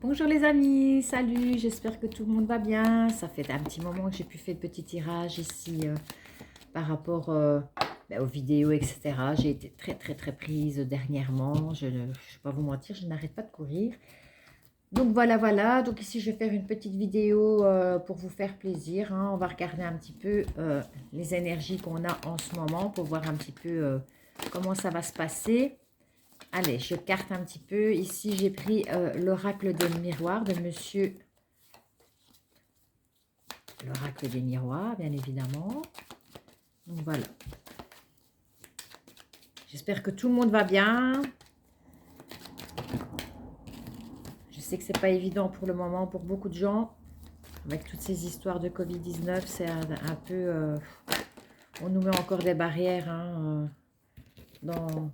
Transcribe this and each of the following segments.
Bonjour les amis, salut, j'espère que tout le monde va bien. Ça fait un petit moment que j'ai pu faire de petits tirages ici par rapport aux vidéos, etc. J'ai été très prise dernièrement, je ne vais pas vous mentir, je n'arrête pas de courir. Donc voilà, donc ici je vais faire une petite vidéo pour vous faire plaisir, hein. On va regarder un petit peu les énergies qu'on a en ce moment pour voir un petit peu comment ça va se passer. Allez, je carte un petit peu. Ici, j'ai pris l'oracle des miroirs de monsieur. L'oracle des miroirs, bien évidemment. Donc voilà. J'espère que tout le monde va bien. Je sais que c'est pas évident pour le moment pour beaucoup de gens. Avec toutes ces histoires de Covid-19, c'est un peu... on nous met encore des barrières hein, dans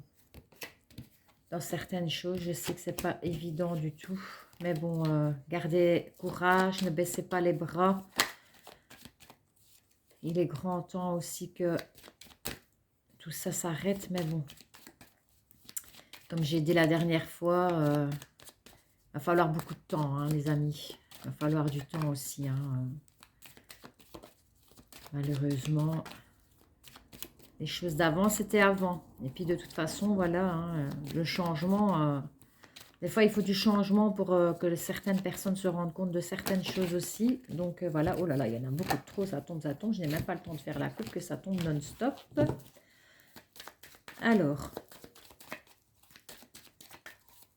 certaines choses. Je sais que c'est pas évident du tout. Mais bon, gardez courage, ne baissez pas les bras. Il est grand temps aussi que tout ça s'arrête, mais bon. Comme j'ai dit la dernière fois, il va falloir beaucoup de temps, hein, les amis. Il va falloir du temps aussi. Hein. Malheureusement, les choses d'avant, c'était avant. Et puis de toute façon, voilà, hein, le changement... des fois, il faut du changement pour que certaines personnes se rendent compte de certaines choses aussi. Donc voilà, oh là là, il y en a beaucoup trop, ça tombe, ça tombe. Je n'ai même pas le temps de faire la coupe, que ça tombe non-stop. Alors,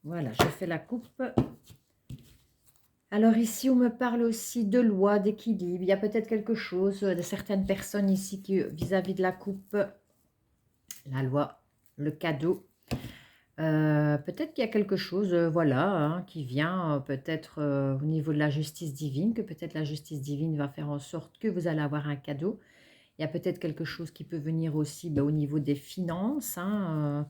voilà, je fais la coupe. Alors ici, on me parle aussi de loi, d'équilibre. Il y a peut-être quelque chose de certaines personnes ici qui, vis-à-vis de la coupe, la loi, le cadeau. Peut-être qu'il y a quelque chose, voilà, hein, qui vient peut-être au niveau de la justice divine, que peut-être la justice divine va faire en sorte que vous allez avoir un cadeau. Il y a peut-être quelque chose qui peut venir aussi au niveau des finances, hein,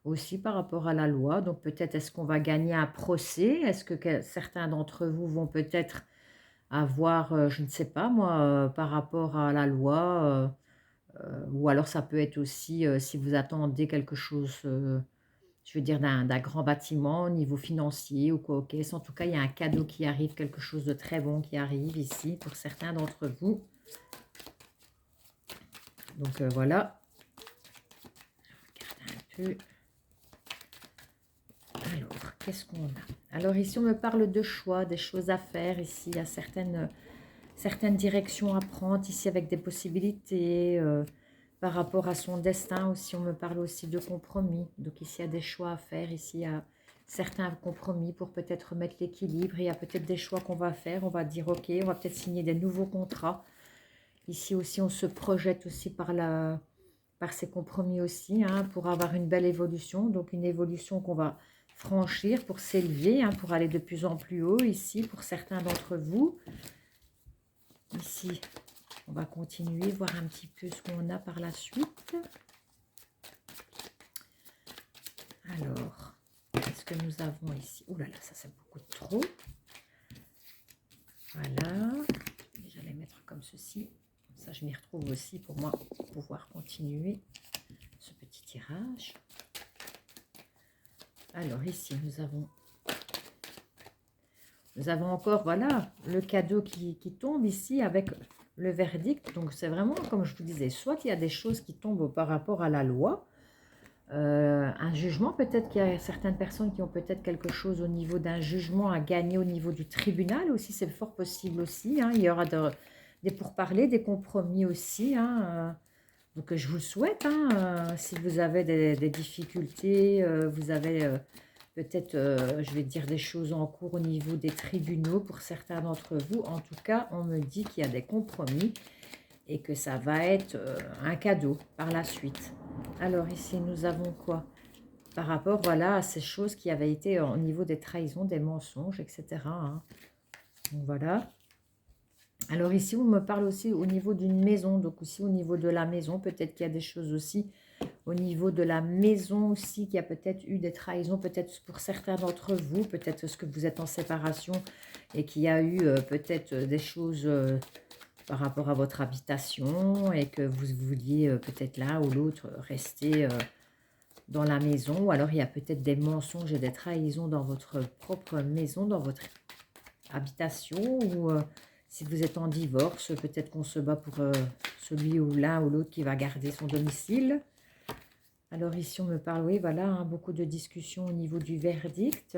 aussi par rapport à la loi. Donc peut-être est-ce qu'on va gagner un procès? Est-ce que certains d'entre vous vont peut-être avoir, je ne sais pas moi, par rapport à la loi, ou alors ça peut être aussi si vous attendez quelque chose, je veux dire d'un grand bâtiment au niveau financier ou quoi, ok. En tout cas, il y a un cadeau qui arrive, quelque chose de très bon qui arrive ici pour certains d'entre vous. Donc voilà. Je regarde un peu. Alors, qu'est-ce qu'on a? Alors ici, on me parle de choix, des choses à faire. Ici, il y a certaines directions à prendre, ici avec des possibilités par rapport à son destin. Aussi, on me parle aussi de compromis. Donc ici, il y a des choix à faire. Ici, il y a certains compromis pour peut-être mettre l'équilibre. Il y a peut-être des choix qu'on va faire. On va dire, ok, on va peut-être signer des nouveaux contrats. Ici aussi, on se projette aussi par ces compromis aussi, hein, pour avoir une belle évolution. Donc, une évolution qu'on va franchir pour s'élever, hein, pour aller de plus en plus haut ici, pour certains d'entre vous. Ici, on va continuer, voir un petit peu ce qu'on a par la suite. Alors, qu'est-ce que nous avons ici? Ouh là là, ça c'est beaucoup trop. Voilà, j'allais mettre comme ceci. Ça, je m'y retrouve aussi pour moi, pour pouvoir continuer ce petit tirage. Alors ici, nous avons encore, voilà, le cadeau qui tombe ici avec le verdict. Donc, c'est vraiment, comme je vous disais, soit il y a des choses qui tombent par rapport à la loi, un jugement, peut-être qu'il y a certaines personnes qui ont peut-être quelque chose au niveau d'un jugement à gagner au niveau du tribunal aussi, c'est fort possible aussi, hein. Il y aura des pourparlers, des compromis aussi, hein, donc je vous le souhaite, hein, si vous avez des difficultés, vous avez peut-être, je vais dire des choses en cours au niveau des tribunaux pour certains d'entre vous. En tout cas, on me dit qu'il y a des compromis et que ça va être un cadeau par la suite. Alors ici, nous avons quoi? Par rapport, voilà, à ces choses qui avaient été au niveau des trahisons, des mensonges, etc. Hein. Donc voilà. Alors ici, on me parle aussi au niveau d'une maison. Donc aussi au niveau de la maison, peut-être qu'il y a des choses aussi au niveau de la maison aussi, qu'il y a peut-être eu des trahisons, peut-être pour certains d'entre vous, peut-être ce que vous êtes en séparation et qu'il y a eu peut-être des choses par rapport à votre habitation et que vous vouliez peut-être l'un ou l'autre rester dans la maison, ou alors il y a peut-être des mensonges et des trahisons dans votre propre maison, dans votre habitation ou si vous êtes en divorce, peut-être qu'on se bat pour celui ou l'un ou l'autre qui va garder son domicile. Alors ici, on me parle, oui, voilà, hein, beaucoup de discussions au niveau du verdict.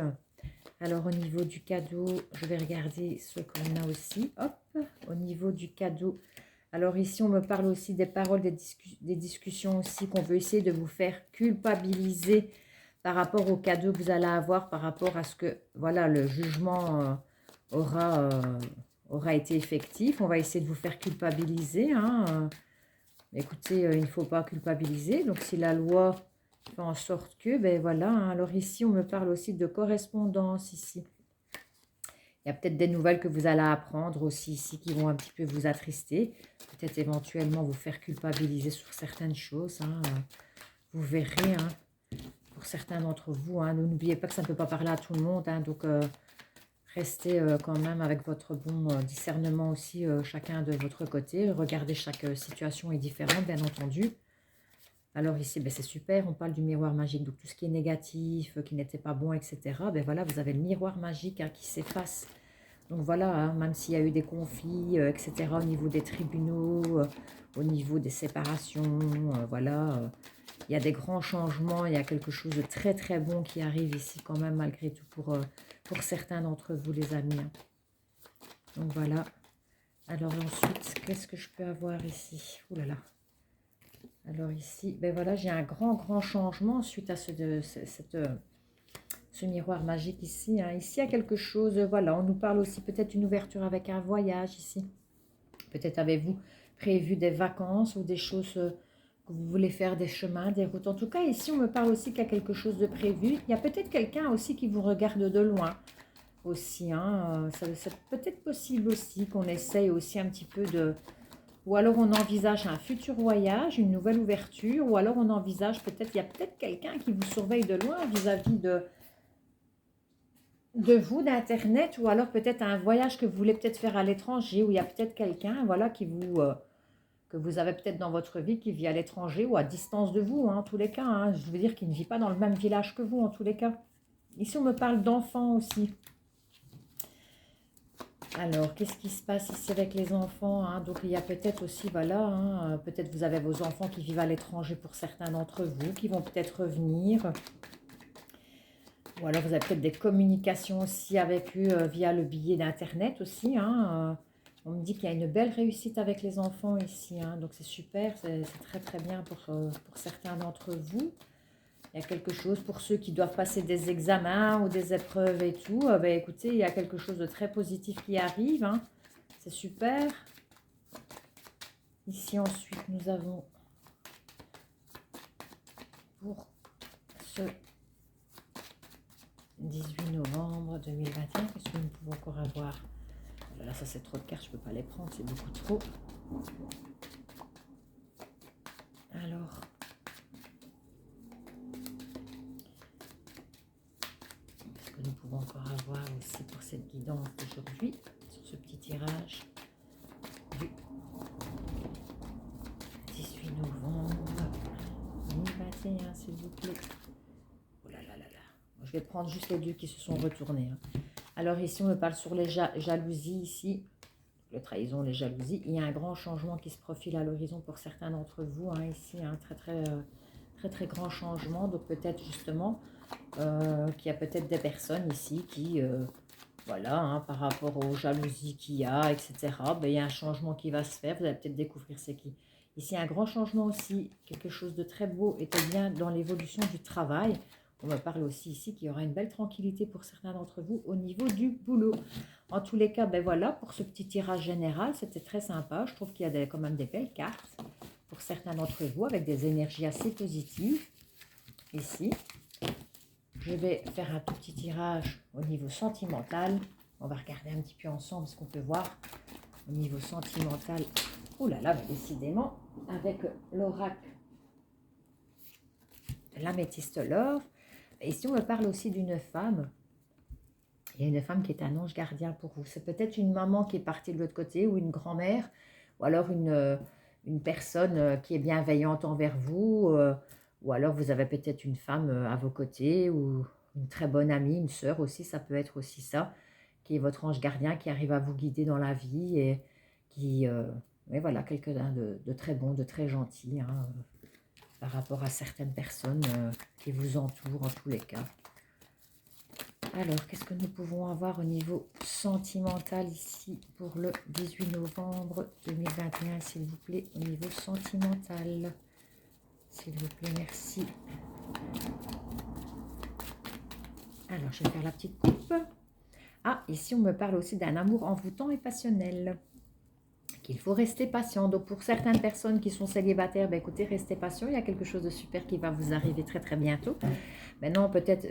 Alors, au niveau du cadeau, je vais regarder ce qu'on a aussi. Hop, au niveau du cadeau. Alors ici, on me parle aussi des paroles, des discussions aussi qu'on veut essayer de vous faire culpabiliser par rapport au cadeau que vous allez avoir, par rapport à ce que, voilà, le jugement aura été effectif. On va essayer de vous faire culpabiliser, hein. Écoutez, il ne faut pas culpabiliser. Donc, si la loi fait en sorte que, ben voilà, hein. Alors ici, on me parle aussi de correspondance ici. Il y a peut-être des nouvelles que vous allez apprendre aussi ici qui vont un petit peu vous attrister. Peut-être éventuellement vous faire culpabiliser sur certaines choses, hein. Vous verrez, hein, pour certains d'entre vous. Hein. N'oubliez pas que ça ne peut pas parler à tout le monde. Hein, donc, restez quand même avec votre bon discernement aussi, chacun de votre côté. Regardez, chaque situation est différente, bien entendu. Alors ici, ben, c'est super, on parle du miroir magique, donc tout ce qui est négatif, qui n'était pas bon, etc. Ben voilà, vous avez le miroir magique, hein, qui s'efface. Donc voilà, hein, même s'il y a eu des conflits, etc. au niveau des tribunaux, au niveau des séparations, voilà. Il y a des grands changements, il y a quelque chose de très très bon qui arrive ici quand même, malgré tout, pour certains d'entre vous, les amis. Hein. Donc voilà. Alors ensuite, qu'est-ce que je peux avoir ici? Ouh là là. Alors ici, ben voilà, j'ai un grand changement suite à ce miroir magique ici. Hein. Ici, il y a quelque chose, voilà, on nous parle aussi peut-être d'une ouverture avec un voyage ici. Peut-être avez-vous prévu des vacances ou des choses que vous voulez faire, des chemins, des routes. En tout cas, ici, on me parle aussi qu'il y a quelque chose de prévu. Il y a peut-être quelqu'un aussi qui vous regarde de loin aussi. Hein. C'est peut-être possible aussi qu'on essaye aussi un petit peu de... Ou alors on envisage un futur voyage, une nouvelle ouverture, ou alors on envisage peut-être, il y a peut-être quelqu'un qui vous surveille de loin vis-à-vis de vous, d'Internet, ou alors peut-être un voyage que vous voulez peut-être faire à l'étranger, où il y a peut-être quelqu'un, voilà, que vous avez peut-être dans votre vie qui vit à l'étranger ou à distance de vous, hein, en tous les cas. Hein, je veux dire qu'il ne vit pas dans le même village que vous, en tous les cas. Ici, on me parle d'enfants aussi. Alors, qu'est-ce qui se passe ici avec les enfants, hein? Donc, il y a peut-être aussi, voilà, hein, peut-être vous avez vos enfants qui vivent à l'étranger pour certains d'entre vous, qui vont peut-être revenir. Ou alors, vous avez peut-être des communications aussi avec eux via le billet d'Internet aussi. Hein. On me dit qu'il y a une belle réussite avec les enfants ici. Hein, donc, c'est super, c'est très bien pour certains d'entre vous. Il y a quelque chose pour ceux qui doivent passer des examens ou des épreuves et tout. Ben, écoutez, il y a quelque chose de très positif qui arrive. Hein. C'est super. Ici, ensuite, nous avons pour ce 18 novembre 2021, qu'est-ce que nous pouvons encore avoir? Là, ça, c'est trop de cartes, je ne peux pas les prendre, c'est beaucoup trop. Alors... nous pouvons encore avoir aussi pour cette guidance d'aujourd'hui, sur ce petit tirage du 18 novembre 2021, s'il vous plaît. Oh là là là là. Je vais prendre juste les deux qui se sont retournés. Hein. Alors ici, on me parle sur les jalousies ici. Le trahison, les jalousies. Il y a un grand changement qui se profile à l'horizon pour certains d'entre vous. Hein, ici, un très grand changement. Donc peut-être justement... qu'il y a peut-être des personnes ici qui, voilà, hein, par rapport aux jalousies qu'il y a, etc., ben, il y a un changement qui va se faire, vous allez peut-être découvrir c'est qui. Ici, un grand changement aussi, quelque chose de très beau et de bien dans l'évolution du travail. On me parle aussi ici qu'il y aura une belle tranquillité pour certains d'entre vous au niveau du boulot. En tous les cas, ben voilà, pour ce petit tirage général, c'était très sympa. Je trouve qu'il y a quand même des belles cartes pour certains d'entre vous avec des énergies assez positives ici. Je vais faire un tout petit tirage au niveau sentimental. On va regarder un petit peu ensemble ce qu'on peut voir au niveau sentimental. Ouh là là, décidément, avec l'oracle de l'améthyste l'or. Ici, on me parle aussi d'une femme. Il y a une femme qui est un ange gardien pour vous. C'est peut-être une maman qui est partie de l'autre côté ou une grand-mère ou alors une personne qui est bienveillante envers vous. Ou alors vous avez peut-être une femme à vos côtés ou une très bonne amie, une sœur aussi, ça peut être aussi ça. qui est votre ange gardien, qui arrive à vous guider dans la vie et qui, et voilà, quelqu'un de très bon, de très gentil, hein, par rapport à certaines personnes qui vous entourent en tous les cas. Alors, qu'est-ce que nous pouvons avoir au niveau sentimental ici pour le 18 novembre 2021, s'il vous plaît, au niveau sentimental. S'il vous plaît, merci. Alors, je vais faire la petite coupe. Ah, ici, on me parle aussi d'un amour envoûtant et passionnel. Qu'il faut rester patient. Donc, pour certaines personnes qui sont célibataires, ben, écoutez, restez patient. Il y a quelque chose de super qui va vous arriver très, très bientôt. Maintenant, peut-être,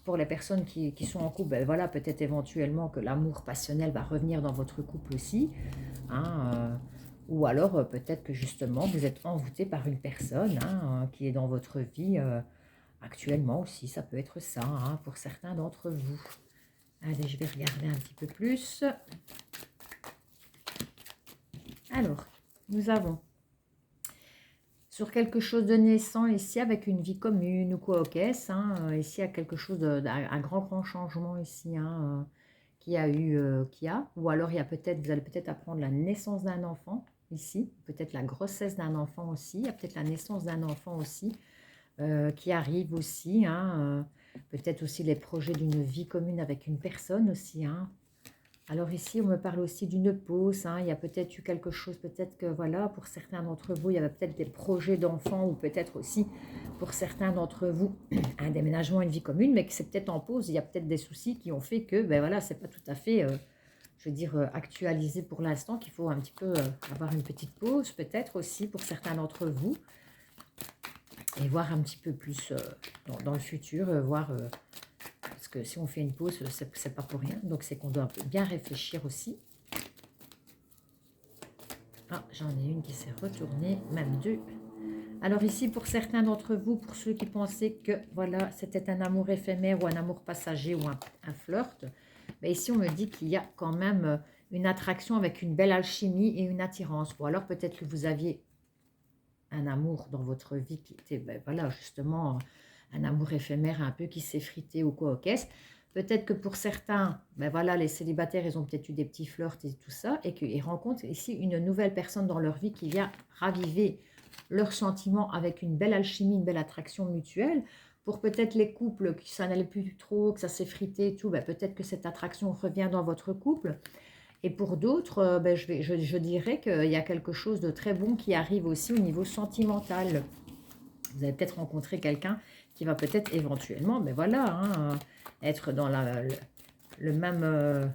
pour les personnes qui sont en couple, ben, voilà, peut-être éventuellement que l'amour passionnel va revenir dans votre couple aussi. Hein, ou alors, peut-être que justement, vous êtes envoûté par une personne hein, qui est dans votre vie actuellement aussi. Ça peut être ça hein, pour certains d'entre vous. Allez, je vais regarder un petit peu plus. Alors, nous avons sur quelque chose de naissant ici avec une vie commune ou quoi, ok, hein, ici il y a quelque chose un grand changement ici hein, qui a eu, ou alors il y a peut-être, vous allez peut-être apprendre la naissance d'un enfant ici, peut-être la grossesse d'un enfant aussi, il y a peut-être la naissance d'un enfant aussi qui arrive aussi, hein, peut-être aussi les projets d'une vie commune avec une personne aussi, hein. Alors ici, on me parle aussi d'une pause, hein. Il y a peut-être eu quelque chose, peut-être que voilà, pour certains d'entre vous, il y avait peut-être des projets d'enfants ou peut-être aussi pour certains d'entre vous, un déménagement, une vie commune, mais que c'est peut-être en pause. Il y a peut-être des soucis qui ont fait que, ben voilà, c'est pas tout à fait, je veux dire, actualisé pour l'instant, qu'il faut un petit peu avoir une petite pause, peut-être aussi pour certains d'entre vous, et voir un petit peu plus dans le futur, voir... parce que si on fait une pause, c'est pas pour rien. Donc, c'est qu'on doit bien réfléchir aussi. Ah, j'en ai une qui s'est retournée, même deux. Alors ici, pour certains d'entre vous, pour ceux qui pensaient que voilà, c'était un amour éphémère ou un amour passager ou un flirt, ben ici, on me dit qu'il y a quand même une attraction avec une belle alchimie et une attirance. Ou alors, peut-être que vous aviez un amour dans votre vie qui était, ben voilà, justement, un amour éphémère un peu qui s'est frité ou quoi, ok. Peut-être que pour certains, ben voilà, les célibataires, ils ont peut-être eu des petits flirts et tout ça, et qu'ils rencontrent ici une nouvelle personne dans leur vie qui vient raviver leurs sentiments avec une belle alchimie, une belle attraction mutuelle. Pour peut-être les couples qui ça n'allait plus trop, que ça s'est frité et tout, ben peut-être que cette attraction revient dans votre couple. Et pour d'autres, ben je dirais qu'il y a quelque chose de très bon qui arrive aussi au niveau sentimental. Vous allez peut-être rencontrer quelqu'un qui va peut-être éventuellement, mais voilà, hein, être dans le même,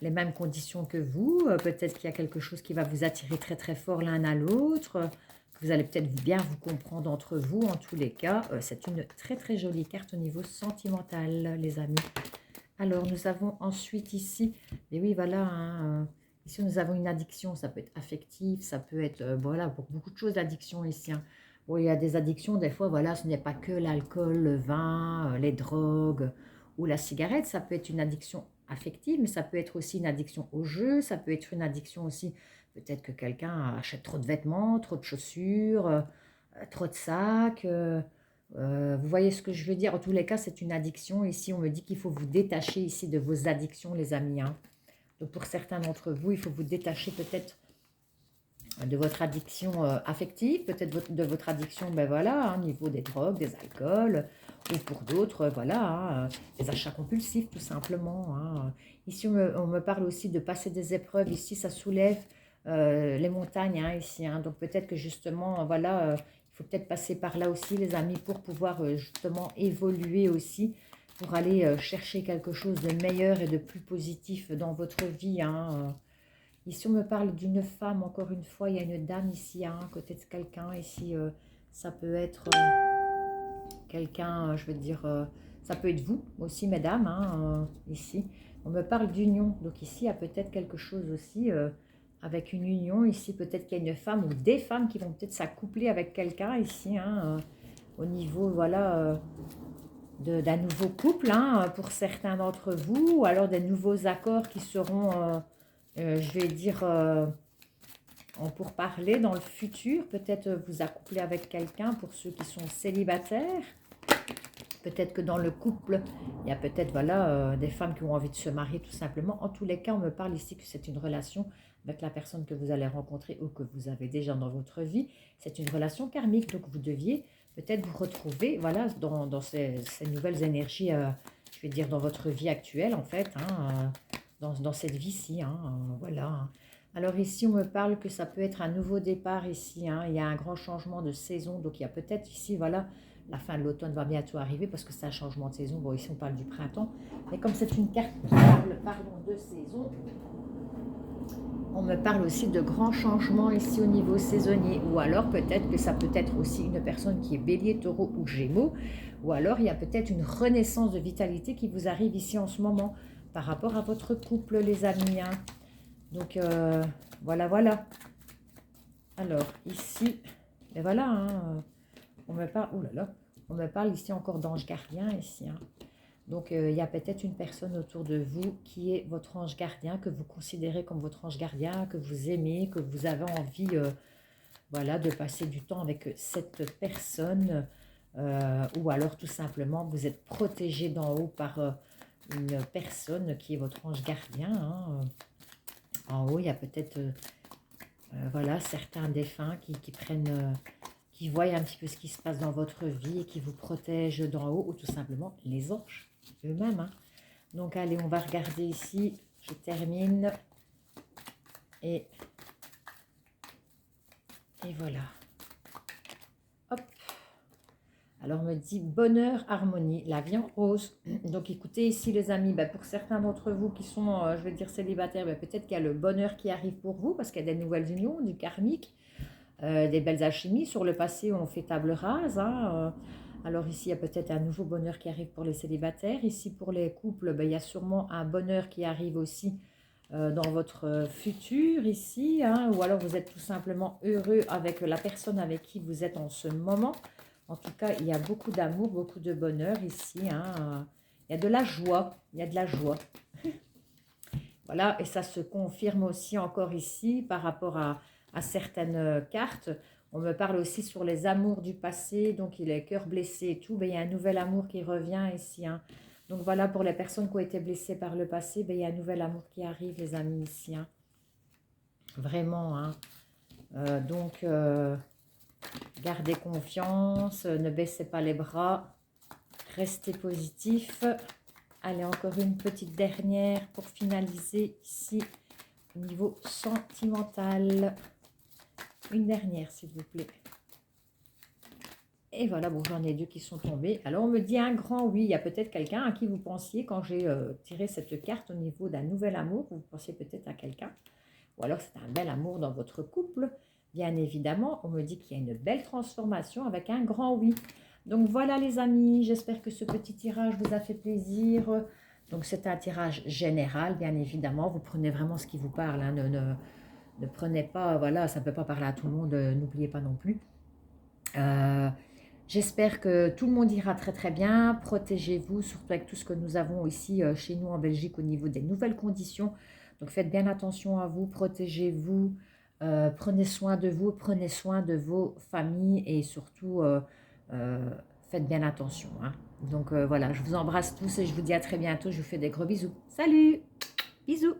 les mêmes conditions que vous. Peut-être qu'il y a quelque chose qui va vous attirer très très fort l'un à l'autre. Vous allez peut-être bien vous comprendre entre vous. En tous les cas, c'est une très très jolie carte au niveau sentimental, les amis. Alors, nous avons ensuite ici, et oui, voilà, hein, ici nous avons une addiction, ça peut être affectif, ça peut être, voilà, pour beaucoup de choses, l'addiction ici. Hein. Bon, il y a des addictions, des fois, voilà, ce n'est pas que l'alcool, le vin, les drogues ou la cigarette, ça peut être une addiction affective, mais ça peut être aussi une addiction au jeu, ça peut être une addiction aussi, peut-être que quelqu'un achète trop de vêtements, trop de chaussures, trop de sacs, vous voyez ce que je veux dire? En tous les cas, c'est une addiction. Ici, on me dit qu'il faut vous détacher ici de vos addictions, les amis. Hein. Donc, pour certains d'entre vous, il faut vous détacher peut-être de votre addiction affective, peut-être de votre addiction, ben voilà, hein, au niveau des drogues, des alcools, ou pour d'autres, voilà, hein, des achats compulsifs, tout simplement. Hein. Ici, on me parle aussi de passer des épreuves. Ici, ça soulève les montagnes, hein, ici. Hein. Donc, peut-être que justement, voilà, il faut peut-être passer par là aussi, les amis, pour pouvoir justement évoluer aussi, pour aller chercher quelque chose de meilleur et de plus positif dans votre vie. Hein. Ici, on me parle d'une femme, encore une fois, il y a une dame ici, hein, à côté de quelqu'un. Ici, ça peut être quelqu'un, je veux dire, ça peut être vous aussi, mesdames, hein, ici. On me parle d'union, donc ici, il y a peut-être quelque chose aussi avec une union. Ici, peut-être qu'il y a une femme ou des femmes qui vont peut-être s'accoupler avec quelqu'un ici, hein, au niveau, voilà, d'un nouveau couple, hein, pour certains d'entre vous, ou alors des nouveaux accords qui seront, je vais dire, pour parler dans le futur, peut-être vous accoupler avec quelqu'un pour ceux qui sont célibataires. Peut-être que dans le couple, il y a peut-être voilà, des femmes qui ont envie de se marier tout simplement. En tous les cas, on me parle ici que c'est une relation avec la personne que vous allez rencontrer ou que vous avez déjà dans votre vie. C'est une relation karmique, donc vous deviez peut-être vous retrouver voilà, dans ces nouvelles énergies, je vais dire dans votre vie actuelle en fait, hein, dans cette vie-ci. Hein, voilà. Hein. Alors ici, on me parle que ça peut être un nouveau départ ici. Hein, il y a un grand changement de saison, donc il y a peut-être ici, voilà, la fin de l'automne va bientôt arriver parce que c'est un changement de saison. Bon, ici, on parle du printemps. Mais comme c'est une carte qui parle pardon, de saison, on me parle aussi de grands changements ici au niveau saisonnier. Ou alors, peut-être que ça peut être aussi une personne qui est bélier, taureau ou gémeaux. Ou alors, il y a peut-être une renaissance de vitalité qui vous arrive ici en ce moment par rapport à votre couple, les amis. Hein. Donc, voilà, voilà. Alors, ici, et voilà, hein, on me parle, oh là là, on me parle ici encore d'ange gardien, ici. Hein. Donc, il y a peut-être une personne autour de vous qui est votre ange gardien, que vous considérez comme votre ange gardien, que vous aimez, que vous avez envie voilà, de passer du temps avec cette personne. Ou alors, tout simplement, vous êtes protégé d'en haut par une personne qui est votre ange gardien. Hein. En haut, il y a peut-être voilà, certains défunts qui prennent... qui voient un petit peu ce qui se passe dans votre vie et qui vous protègent d'en haut, ou tout simplement les anges eux-mêmes. Hein. Donc, allez, on va regarder ici. Je termine. Et voilà. Hop. Alors, on me dit bonheur, harmonie, la vie en rose. Donc, écoutez ici, les amis, ben, pour certains d'entre vous qui sont, je vais dire, célibataires, ben, peut-être qu'il y a le bonheur qui arrive pour vous parce qu'il y a des nouvelles unions, du karmique. Des belles alchimies. Sur le passé, on fait table rase. Hein, alors ici, il y a peut-être un nouveau bonheur qui arrive pour les célibataires. Ici, pour les couples, ben, il y a sûrement un bonheur qui arrive aussi dans votre futur ici. Hein, ou alors, vous êtes tout simplement heureux avec la personne avec qui vous êtes en ce moment. En tout cas, il y a beaucoup d'amour, beaucoup de bonheur ici. Hein, il y a de la joie. Il y a de la joie. Voilà, et ça se confirme aussi encore ici par rapport à certaines cartes. On me parle aussi sur les amours du passé, donc il est cœur blessé et tout. Ben, il y a un nouvel amour qui revient ici. Hein. Donc voilà, pour les personnes qui ont été blessées par le passé, ben, il y a un nouvel amour qui arrive, les amis, ici. Hein. Vraiment. Hein. Donc, gardez confiance, ne baissez pas les bras, restez positif. Allez, encore une petite dernière pour finaliser ici au niveau sentimental. Une dernière, s'il vous plaît. Et voilà, bon, j'en ai deux qui sont tombés. Alors, on me dit un grand oui. Il y a peut-être quelqu'un à qui vous pensiez quand j'ai tiré cette carte au niveau d'un nouvel amour. Vous pensiez peut-être à quelqu'un. Ou alors, c'est un bel amour dans votre couple. Bien évidemment, on me dit qu'il y a une belle transformation avec un grand oui. Donc, voilà les amis. J'espère que ce petit tirage vous a fait plaisir. Donc, c'est un tirage général, bien évidemment. Vous prenez vraiment ce qui vous parle. Hein. Ne prenez pas, voilà, ça ne peut pas parler à tout le monde, n'oubliez pas non plus. J'espère que tout le monde ira très très bien. Protégez-vous, surtout avec tout ce que nous avons ici chez nous en Belgique au niveau des nouvelles conditions. Donc faites bien attention à vous, protégez-vous, prenez soin de vous, prenez soin de vos familles et surtout faites bien attention. Hein. Donc voilà, je vous embrasse tous et je vous dis à très bientôt. Je vous fais des gros bisous. Salut, bisous.